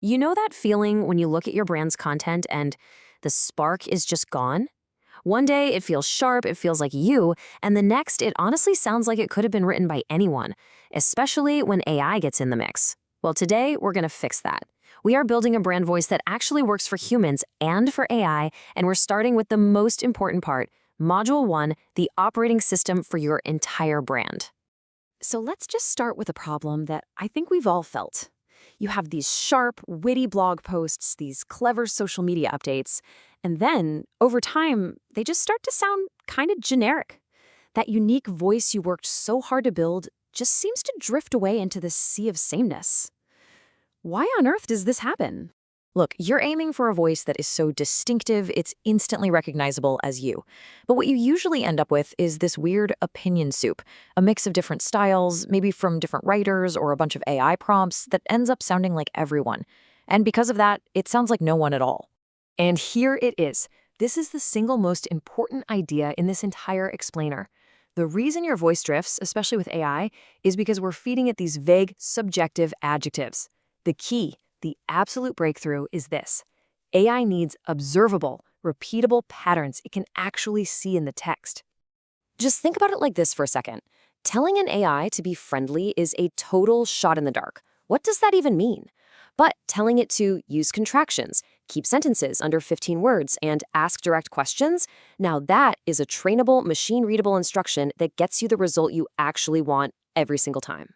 You know that feeling when you look at your brand's content and the spark is just gone? One day it feels sharp, it feels like you, and the next it honestly sounds like it could have been written by anyone, especially when AI gets in the mix. Well, today we're going to fix that. We are building a brand voice that actually works for humans and for AI, and we're starting with the most important part, Module 1, the operating system for your entire brand. So let's just start with a problem that I think we've all felt. You have these sharp, witty blog posts, these clever social media updates, and then, over time, they just start to sound kind of generic. That unique voice you worked so hard to build just seems to drift away into this sea of sameness. Why on earth does this happen? Look, you're aiming for a voice that is so distinctive it's instantly recognizable as you. But what you usually end up with is this weird opinion soup, a mix of different styles, maybe from different writers or a bunch of AI prompts that ends up sounding like everyone. And because of that, it sounds like no one at all. And here it is. This is the single most important idea in this entire explainer. The reason your voice drifts, especially with AI, is because we're feeding it these vague, subjective adjectives. The key, the absolute breakthrough, is this. AI needs observable, repeatable patterns it can actually see in the text. Just think about it like this for a second. Telling an AI to be friendly is a total shot in the dark. What does that even mean? But telling it to use contractions, keep sentences under 15 words, and ask direct questions, now that is a trainable, machine-readable instruction that gets you the result you actually want every single time.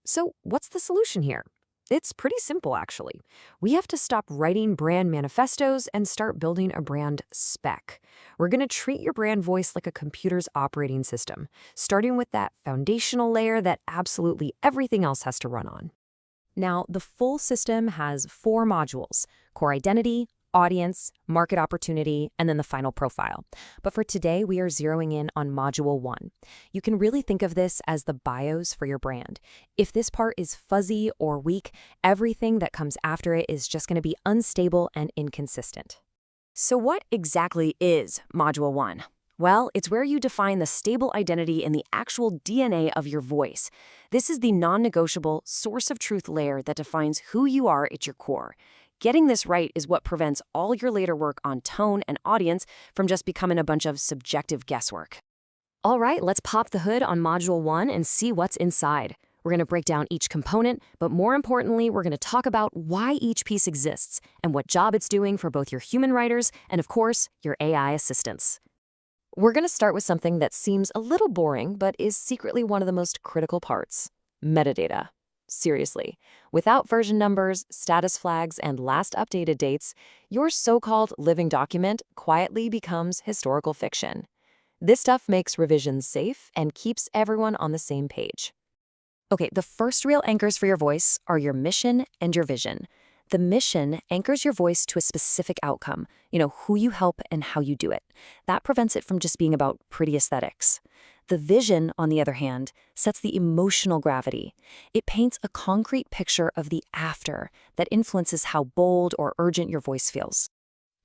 So what's the solution here? It's pretty simple, actually. We have to stop writing brand manifestos and start building a brand spec. We're going to treat your brand voice like a computer's operating system, starting with that foundational layer that absolutely everything else has to run on. Now, the full system has 4 modules: core identity, audience, market opportunity, and then the final profile. But for today, we are zeroing in on Module 1. You can really think of this as the BIOS for your brand. If this part is fuzzy or weak, everything that comes after it is just going to be unstable and inconsistent. So what exactly is Module 1? Well, it's where you define the stable identity in the actual DNA of your voice. This is the non-negotiable source of truth layer that defines who you are at your core. Getting this right is what prevents all your later work on tone and audience from just becoming a bunch of subjective guesswork. All right, let's pop the hood on Module 1 and see what's inside. We're going to break down each component, but more importantly, we're going to talk about why each piece exists and what job it's doing for both your human writers and, of course, your AI assistants. We're going to start with something that seems a little boring, but is secretly one of the most critical parts: metadata. Seriously, without version numbers, status flags, and last updated dates, your so-called living document quietly becomes historical fiction. This stuff makes revisions safe and keeps everyone on the same page. Okay, the first real anchors for your voice are your mission and your vision. The mission anchors your voice to a specific outcome, who you help and how you do it. That prevents it from just being about pretty aesthetics. The vision, on the other hand, sets the emotional gravity. It paints a concrete picture of the after that influences how bold or urgent your voice feels.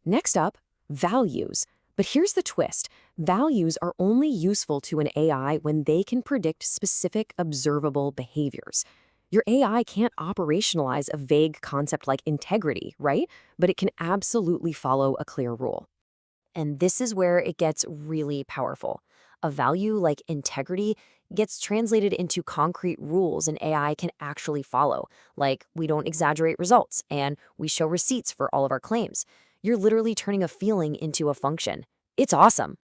Next up, values. But here's the twist. Values are only useful to an AI when they can predict specific observable behaviors. Your AI can't operationalize a vague concept like integrity, right? But it can absolutely follow a clear rule. And this is where it gets really powerful. A value like integrity gets translated into concrete rules an AI can actually follow, like we don't exaggerate results and we show receipts for all of our claims. You're literally turning a feeling into a function. It's awesome.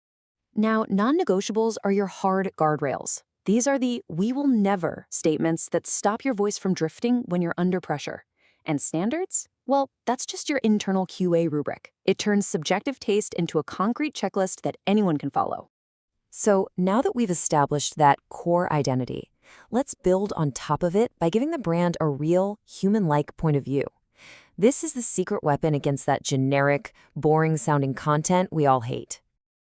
Now, non-negotiables are your hard guardrails. These are the "we will never" statements that stop your voice from drifting when you're under pressure. And standards? Well, that's just your internal QA rubric. It turns subjective taste into a concrete checklist that anyone can follow. So now that we've established that core identity, let's build on top of it by giving the brand a real, human-like point of view. This is the secret weapon against that generic, boring-sounding content we all hate.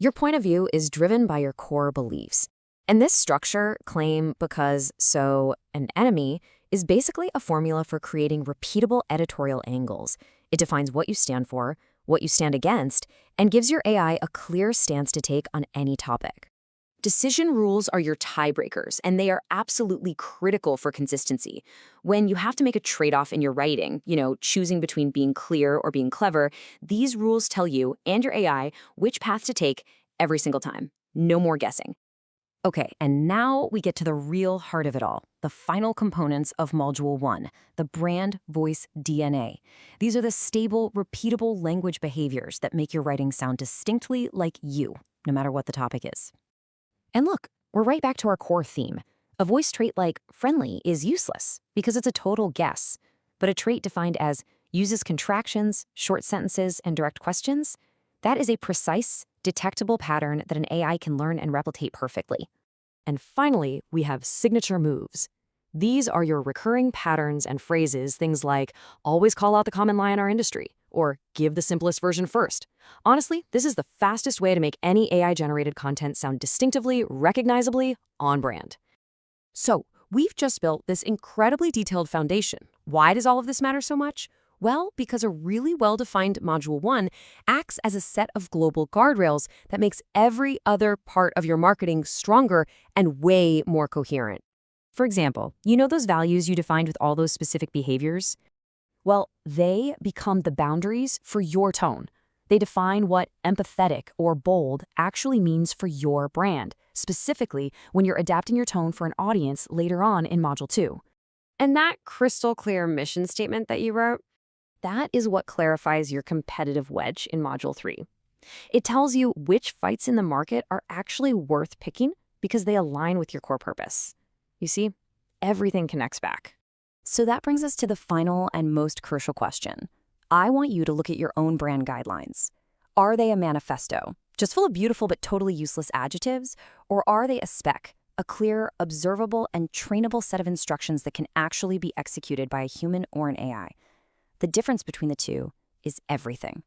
Your point of view is driven by your core beliefs. And this structure, claim, because, so, and enemy, is basically a formula for creating repeatable editorial angles. It defines what you stand for, what you stand against, and gives your AI a clear stance to take on any topic. Decision rules are your tiebreakers, and they are absolutely critical for consistency. When you have to make a trade-off in your writing, choosing between being clear or being clever, these rules tell you and your AI which path to take every single time. No more guessing. Okay, and now we get to the real heart of it all, the final components of Module 1, the brand voice DNA. These are the stable, repeatable language behaviors that make your writing sound distinctly like you, no matter what the topic is. And look, we're right back to our core theme. A voice trait like friendly is useless because it's a total guess. But a trait defined as uses contractions, short sentences, and direct questions, that is a precise, detectable pattern that an AI can learn and replicate perfectly. And finally, we have signature moves. These are your recurring patterns and phrases, things like always call out the common lie in our industry, or give the simplest version first. Honestly, this is the fastest way to make any AI-generated content sound distinctively, recognizably on brand. So, we've just built this incredibly detailed foundation. Why does all of this matter so much? Well, because a really well-defined Module 1 acts as a set of global guardrails that makes every other part of your marketing stronger and way more coherent. For example, those values you defined with all those specific behaviors? Well, they become the boundaries for your tone. They define what empathetic or bold actually means for your brand, specifically when you're adapting your tone for an audience later on in Module 2. And that crystal clear mission statement that you wrote, that is what clarifies your competitive wedge in Module 3. It tells you which fights in the market are actually worth picking because they align with your core purpose. You see, everything connects back. So that brings us to the final and most crucial question. I want you to look at your own brand guidelines. Are they a manifesto, just full of beautiful but totally useless adjectives? Or are they a spec, a clear, observable, and trainable set of instructions that can actually be executed by a human or an AI? The difference between the two is everything.